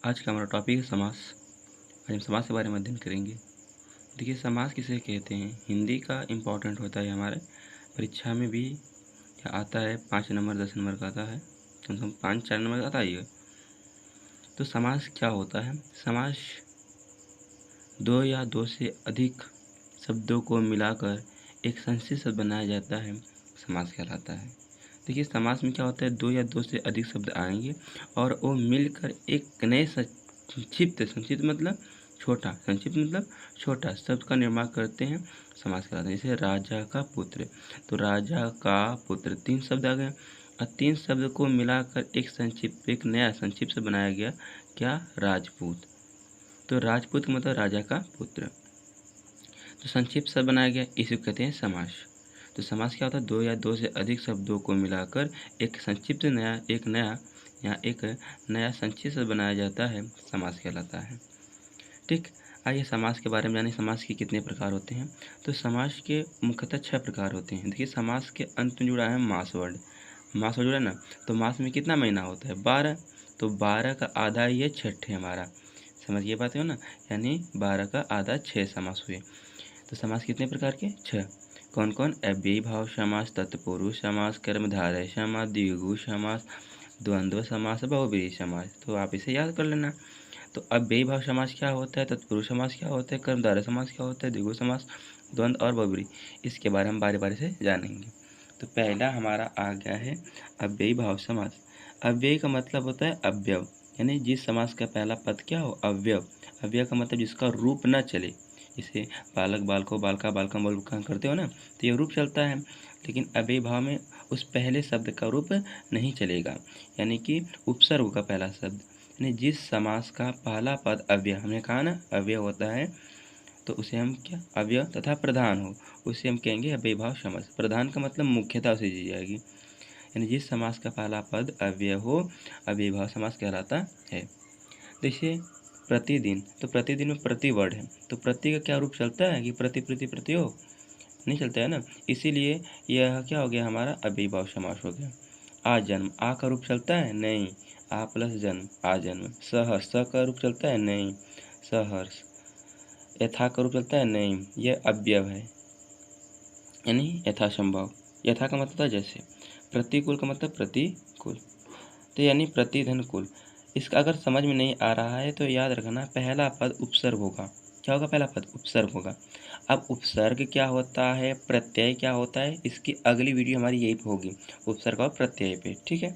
आज का हमारा टॉपिक है समास। आज हम समास के बारे में अध्ययन करेंगे। देखिए, समास किसे कहते हैं। हिंदी का इम्पोर्टेंट होता है, हमारे परीक्षा में भी आता है। 5 नंबर 10 नंबर का आता है, कम से कम 5-4 नंबर का आता ही है। तो समास क्या होता है। समास दो या दो से अधिक शब्दों को मिलाकर एक संक्षिप्त शब्द बनाया जाता है, समास कहलाता है। देखिए, समास में क्या होता है, दो या दो से अधिक शब्द आएंगे और वो मिलकर एक नए संक्षिप्त संक्षिप्त मतलब छोटा, संक्षिप्त मतलब छोटा शब्द का निर्माण करते हैं, समास कहलाते हैं। जैसे राजा का पुत्र, तो राजा का पुत्र 3 शब्द आ गए और 3 शब्द को मिलाकर एक नया संक्षिप्त शब्द बनाया गया, क्या, राजपूत। तो राजपूत का मतलब राजा का पुत्र, तो संक्षिप्त शब्द बनाया गया, इसे कहते हैं समास। तो समास क्या होता है, दो या दो से अधिक शब्दों को मिलाकर एक नया संक्षिप्त शब्द बनाया जाता है, समास कहलाता है। ठीक, आइए समास के बारे में जानें। समास के कितने प्रकार होते हैं। तो समास के मुख्यतः 6 प्रकार होते हैं। देखिए, समास के अंत में जुड़ा है मास वर्ड। मास वर्ड जुड़ा है ना, तो मास में कितना महीना होता है, 12। तो 12 का आधा ये 6 हमारा, समझिए बात है ना, यानी 12 का आधा 6 समास हुए। तो समास कितने प्रकार के, 6। कौन कौन, अव्ययी भाव समास, तत्पुरुष समास, कर्मधारय समास, द्विगु समास, द्वंद्व समास, बहुब्रीहि समास। तो आप इसे याद कर लेना। तो अव्ययी भाव समास क्या होता है, तत्पुरुष समास क्या होता है, कर्मधारय समास क्या होता है, द्विगु समास, द्वंद्व और बहुब्रीहि, इसके बारे में हम बारी बारी से जानेंगे। तो पहला हमारा आ गया है अव्ययी भाव समास। अव्ययी का मतलब होता है अवयव, यानी जिस समास का पहला पद क्या हो, अवयव। अवयव का मतलब जिसका रूप न चले। जैसे बालक, बालको, बालका, बालकम, बालका करते हो ना, तो ये रूप चलता है। लेकिन अव्ययी भाव में उस पहले शब्द का रूप नहीं चलेगा, यानी कि उपसर्ग का पहला शब्द, यानी जिस समास का पहला पद अव्यय, हमने कहा ना अव्यय होता है, तो उसे हम क्या, अव्यय तथा प्रधान हो, उसे हम कहेंगे अव्ययी भाव समास। प्रधान का मतलब मुख्यता उसे दी जाएगी, यानी जिस समास का पहला पद अव्यय हो, अव्ययी भाव समास कहलाता है। देखिए, प्रतिदिन, तो प्रतिदिन में प्रति वर्ड है, तो प्रति का क्या रूप चलता है कि प्रति प्रति प्रतियो, नहीं चलता है ना, इसीलिए यह क्या हो गया, हमारा अव्ययी भाव समास हो गया। आ जन्म, आ का रूप चलता है, नहीं, आ प्लस जन्म, आ जन्म। सहर्ष, स का रूप चलता है, नहीं, सहर्ष। यथा का रूप चलता है, नहीं, यह अव्यय है, यानी यथासंभव। यथा का मतलब है जैसे। प्रतिकूल का मतलब प्रतिकूल, तो यानी प्रतिधन कुल। इसका अगर समझ में नहीं आ रहा है तो याद रखना, पहला पद उपसर्ग होगा। क्या होगा, पहला पद उपसर्ग होगा। अब उपसर्ग क्या होता है, प्रत्यय क्या होता है, इसकी अगली वीडियो हमारी यही पे होगी, उपसर्ग और प्रत्यय पे। ठीक है,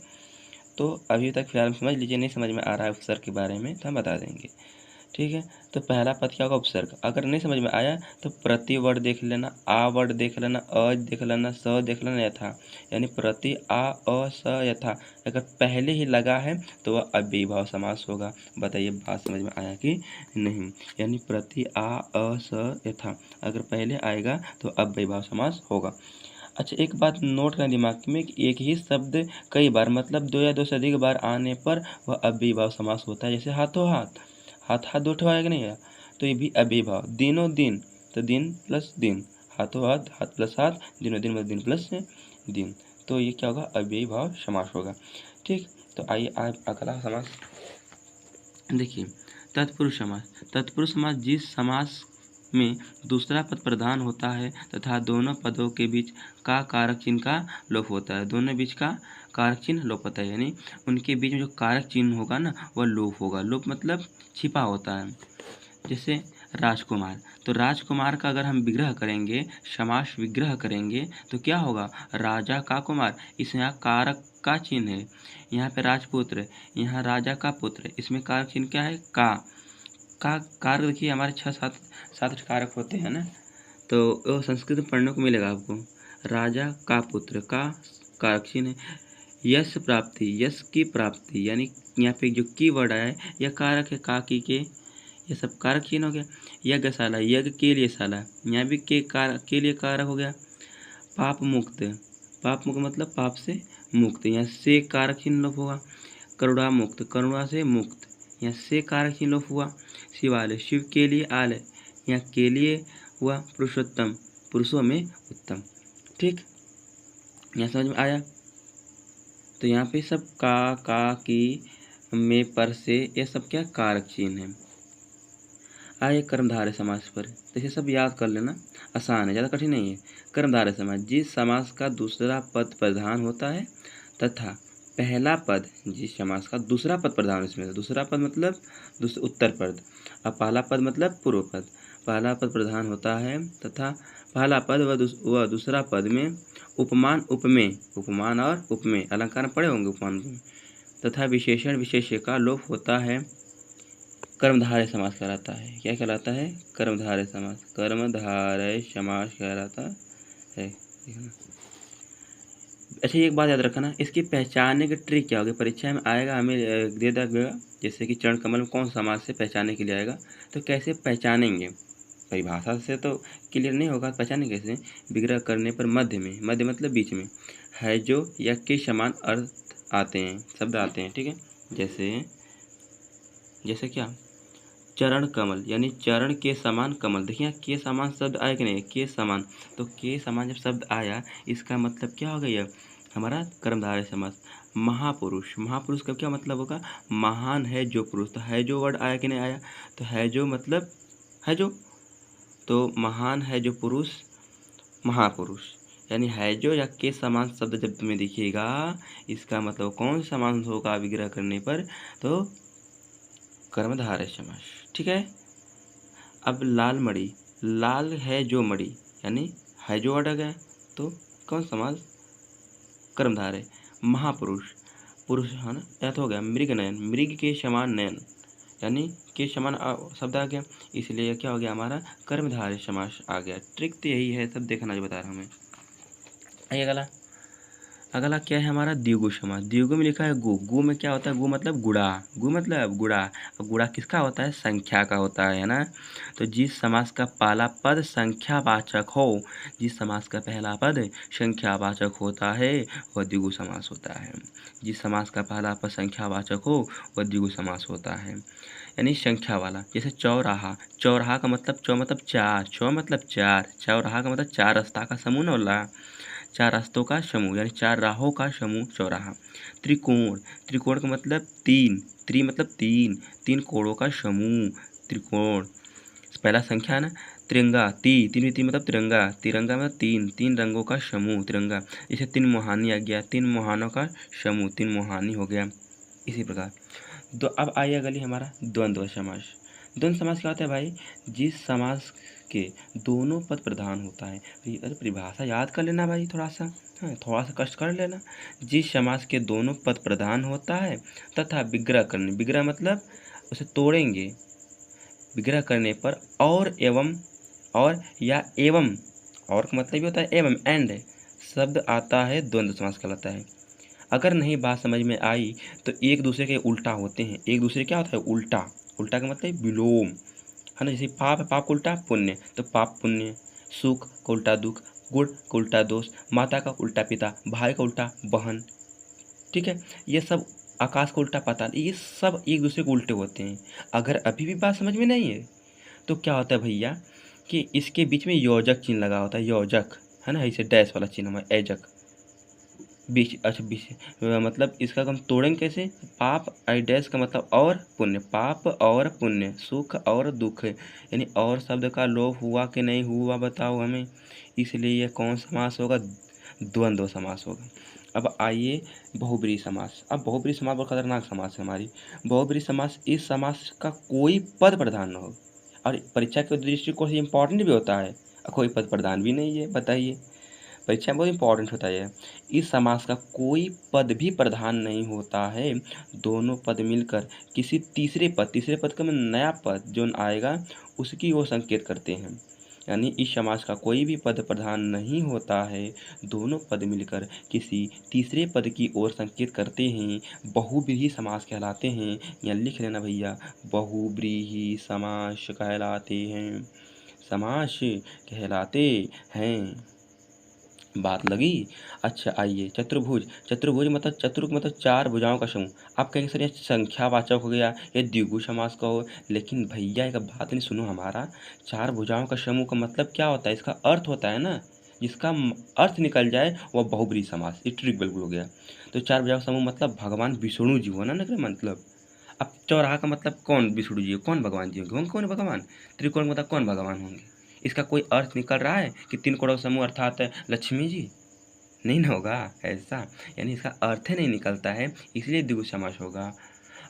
तो अभी तक फिलहाल समझ लीजिए, नहीं समझ में आ रहा है उपसर्ग के बारे में तो हम बता देंगे। ठीक है, तो पहला पद क्या होगा, उपसर्ग। अगर नहीं समझ में आया तो प्रति वर्ड देख लेना, आ वर्ड देख लेना, अ देख लेना, स देख लेना, यथा, यानी प्रति आ अ स यथा, अगर पहले ही लगा है तो वह अव्ययी भाव समास होगा। बताइए बात समझ में आया कि नहीं, यानी प्रति आ अ स यथा अगर पहले आएगा तो अव्ययी भाव समास होगा। अच्छा, एक बात नोट करना दिमाग में कि एक ही शब्द कई बार, मतलब 2 या 2 से अधिक बार आने पर वह अव्ययी भाव समास होता है। जैसे हाथों हाथ, हाथ हाथ 2 ठो आएगा नहीं है, तो ये भी अव्ययी भाव। दिनों दिन, तो दिन प्लस दिन, हाथों हाथ, हाथ प्लस हाथ, दिनों दिन मतलब दिन प्लस दिन, तो ये क्या होगा, अव्ययी भाव समास होगा। ठीक, तो आइए आज अगला समास देखिए, तत्पुरुष समास। तत्पुरुष समास जिस समास में दूसरा पद प्रधान होता है तथा दोनों पदों के बीच का कारक चिन्ह का लोप होता है। दोनों बीच का कारक चिन्ह लोप होता है, यानी उनके बीच में जो कारक चिन्ह होगा ना, वह लोप होगा। लोप मतलब छिपा होता है। जैसे राजकुमार, तो राजकुमार का अगर हम विग्रह करेंगे, समास विग्रह करेंगे, तो क्या होगा, राजा का कुमार, इसमें यहाँ कारक का चिन्ह है। यहाँ पे राजपुत्र, यहाँ राजा का पुत्र, इसमें कारक चिन्ह क्या है, का कारक। देखिए हमारे 6-7 7 कारक होते हैं ना, तो वो संस्कृत में पढ़ने को मिलेगा आपको। राजा का पुत्र का कारक चिन्ह है। यश प्राप्ति, यश की प्राप्ति, यानी यहाँ पे जो की वर्ड आया है यह कारक है, का की के, ये सब कारक चिन्ह हो गया। यज्ञशाला, यज्ञ के लिए शाला, यहाँ भी के लिए कारक हो गया। पाप मुक्त, पाप मुक्त मतलब पाप से मुक्त, यहाँ से कारक चिन्ह लोप होगा। करुणा मुक्त, करुणा से मुक्त, यहाँ से कारक चिन्ह लोप हुआ। शिवालय, शिव के लिए आलय, यहाँ के लिए हुआ। पुरुषोत्तम, पुरुषों में उत्तम। ठीक, यहाँ समझ में आया। तो यहाँ पे सब का की में, पर से, ये सब क्या कारक चिन्ह है। आइए कर्मधारय समास पर, तो ये सब याद कर लेना, आसान है, ज़्यादा कठिन नहीं है। कर्मधारय समास, जिस समास का दूसरा पद प्रधान होता है तथा पहला पद, जिस समास का दूसरा पद प्रधान है, इसमें दूसरा पद मतलब उत्तर पद, और पहला पद मतलब पूर्व पद। पहला पद प्रधान होता है तथा पहला पद व दूसरा पद में उपमान उपमेय, उपमान और उपमेय अलंकार पढ़े होंगे, उपमान उपमेय तथा विशेषण विशेष्य का लोप होता है, कर्मधारय समास कहलाता है। क्या कहलाता है? कर्मधारय समास। कर्मधारय समास कहलाता है। अच्छा, एक बात याद रखना, इसकी पहचानने की ट्रिक क्या होगी, परीक्षा में आएगा, हमें दे देगा, जैसे कि चरण कमल में कौन समाज से पहचानने के लिए आएगा, तो कैसे पहचानेंगे, परिभाषा से तो क्लियर नहीं होगा, पहचाने कैसे? विग्रह करने पर मध्य में, मध्य मतलब बीच में, है जो या के समान अर्थ आते हैं, शब्द आते हैं, ठीक है। जैसे क्या, चरण कमल, यानी चरण के समान कमल। देखिए के समान शब्द आया कि नहीं, के समान, तो के समान जब शब्द आया, इसका मतलब क्या हो गया, हमारा कर्मधारय समास। महापुरुष, महापुरुष का क्या मतलब होगा, महान है जो पुरुष, तो है जो वर्ड आया कि नहीं आया, तो है जो मतलब है जो, तो महान है जो पुरुष महापुरुष, यानी है जो या के समान शब्द जब तुम्हें दिखेगा, इसका मतलब कौन समान होगा विग्रह करने पर, तो कर्मधारय समास, ठीक है। अब लाल मणि, लाल है जो मणि, यानी है जो वर्ड आ गया, तो कौन समास, कर्मधारय। महापुरुष, पुरुष है ना, या तो हो गया। मृग नयन, मृग के समान नयन, यानी के समान शब्द आ गया, इसलिए क्या हो गया हमारा, कर्मधारय समास आ गया। ट्रिक तो यही है, सब देखना जो बता रहा हूँ मैं। आइए अगला, अगला क्या है हमारा, द्विगु समास। द्विगु में लिखा है गु, गु में क्या होता है, गु मतलब गुड़ा, गु मतलब गुड़ा। अब गुड़ा किसका होता है, संख्या का होता है ना। तो जिस समास का पहला पद संख्यावाचक हो, जिस समास का पहला पद संख्यावाचक होता है, वह द्विगु समास होता है। जिस समास का पहला पद संख्यावाचक हो, वह द्विगु समास होता है, यानी संख्या वाला। जैसे चौराहा, चौराहा का मतलब चौ मतलब चार, चौ मतलब चार, चौराहा का मतलब चार रास्ता का समूह न होला, चार रास्तों का समूह, यानी चार राहों का समूह चौराहा। त्रिकोण, त्रिकोण का मतलब तीन, त्रि मतलब तीन, तीन कोणों का समूह त्रिकोण। पहला संख्या है ना। तिरंगा, तीन मतलब तिरंगा, तिरंगा मतलब तीन, तीन रंगों का समूह तिरंगा। जैसे तीन मुहानी आ गया, तीन मुहानों का समूह, तीन मुहानी हो गया, इसी प्रकार। तो अब आइए अगली हमारा द्वंद्व समास। द्वंद्व समास क्या होता है भाई, जिस समास के दोनों पद प्रधान होता है। अरे परिभाषा याद कर लेना भाई, थोड़ा सा, हाँ थोड़ा सा कष्ट कर लेना। जिस समास के दोनों पद प्रधान होता है तथा विग्रह करने, विग्रह मतलब उसे तोड़ेंगे, विग्रह करने पर और एवं, और या एवं, और का मतलब भी होता है एवं, एंड शब्द आता है, द्वंद्व समास कहलाता है। अगर नहीं बात समझ में आई तो एक दूसरे के उल्टा होते हैं, एक दूसरे क्या होता है, उल्टा, उल्टा का मतलब विलोम है ना। जैसे पाप है, पाप का उल्टा पुण्य, तो पाप पुण्य। सुख का उल्टा दुख, गुण का उल्टा दोष, माता का उल्टा पिता, भाई का उल्टा बहन, ठीक है। ये सब, आकाश का उल्टा पाताल, ये सब एक दूसरे को उल्टे होते हैं। अगर अभी भी बात समझ में नहीं है तो क्या होता है भैया, कि इसके बीच में योजक चिन्ह लगा होता है, योजक है ना, ऐसे डैश वाला चिन्ह है, एजक बीच, अच्छा बीच, मतलब इसका हम तोड़ेंगे कैसे, पाप आई डैश का मतलब और पुण्य, पाप और पुण्य, सुख और दुख, यानी और शब्द का लोप हुआ कि नहीं हुआ बताओ हमें, इसलिए यह कौन समास होगा, द्वंद्व समास होगा। अब आइए बहुब्रीहि समास। अब बहुब्रीहि समास बहुत खतरनाक समास है हमारी। बहुब्रीहि समास, इस समास का कोई पद प्रधान न हो, और परीक्षा के दृष्टिकोण से इम्पोर्टेंट भी होता है, और कोई पद प्रधान भी नहीं है, बताइए, परीक्षा में बहुत इंपॉर्टेंट होता है। इस समास का कोई पद भी प्रधान नहीं होता है, दोनों पद मिलकर किसी तीसरे पद, तीसरे पद का मतलब नया पद जो आएगा उसकी ओर संकेत करते हैं, यानी इस समास का कोई भी पद प्रधान नहीं होता है, दोनों पद मिलकर किसी तीसरे पद की ओर संकेत करते हैं, बहुब्रीहि समास कहलाते हैं। या लिख लेना भैया, बहुब्रीहि समास कहलाते हैं, समास कहलाते हैं। बात लगी। अच्छा आइए चतुर्भुज, चतुर्भुज मतलब चतुर मतलब चार भुजाओं का समूह। आप कहेंगे सर ये संख्यावाचक हो गया, ये द्विगु समास का हो, लेकिन भैया एक बात नहीं सुनो हमारा, चार भुजाओं का समूह का मतलब क्या होता है, इसका अर्थ होता है ना, जिसका अर्थ निकल जाए वह बहुब्रीहि समास, ये ट्रिक बिल्कुल हो गया। तो चार भुजाओं का समूह मतलब भगवान विष्णु जी हो ना, मतलब अब चौराहा का मतलब कौन विष्णु जी है, कौन भगवान जी होंगे, होंगे कौन भगवान? त्रिकोण का मतलब कौन भगवान होंगे? इसका कोई अर्थ निकल रहा है कि 3 करोड़ समूह अर्थात लक्ष्मी जी? नहीं ना होगा ऐसा, यानी इसका अर्थ ही नहीं निकलता है, इसलिए द्विगु समास होगा।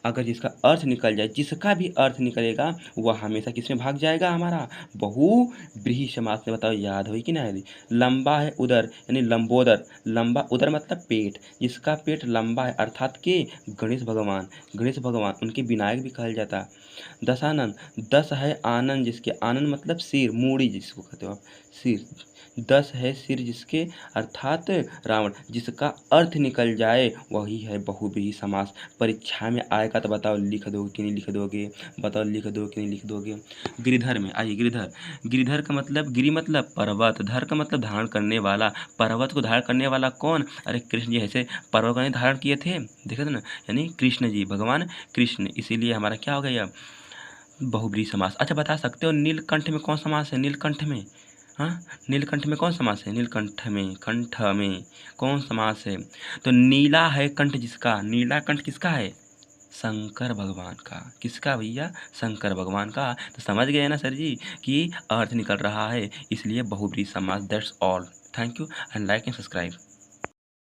अगर जिसका अर्थ निकल जाए, जिसका भी अर्थ निकलेगा वह हमेशा किसमें भाग जाएगा हमारा? बहुव्रीहि समास में। बताओ याद हो कि ना यदि? लंबा है उदर यानी लंबोदर, लंबा उदर मतलब पेट, जिसका पेट लंबा है अर्थात के गणेश भगवान, गणेश भगवान उनके विनायक भी कहल जाता है। दशानन, दस है आनंद जिसके, आनंद मतलब सिर, मूड़ी जिसको कहते हो आप, सिर, 10 है सिर जिसके अर्थात रावण, जिसका अर्थ निकल जाए वही है बहुव्रीहि समास। परीक्षा में आएगा तो बताओ लिख दोगे कि नहीं लिख दोगे? बताओ लिख दो कि नहीं लिख दोगे? गिरिधर में आइए, गिरिधर, गिरिधर का मतलब गिरि मतलब पर्वत, धर का मतलब धारण करने वाला, पर्वत को धारण करने वाला कौन? अरे कृष्ण जी ऐसे पर्वत को नहीं धारण किए थे, देखे थे ना, यानी कृष्ण जी, भगवान कृष्ण, इसीलिए हमारा क्या हो गया बहुव्रीहि समास। अच्छा बता सकते हो नीलकंठ में कौन समास है? नीलकंठ में, हाँ, नीलकंठ में कौन समास है? नीलकंठ में, कंठ में कौन समास है? तो नीला है कंठ जिसका, नीला कंठ किसका है? शंकर भगवान का। किसका भैया? शंकर भगवान का। तो समझ गए ना सर जी कि अर्थ निकल रहा है, इसलिए बहुव्रीहि समास। That's all. Thank you and like and subscribe.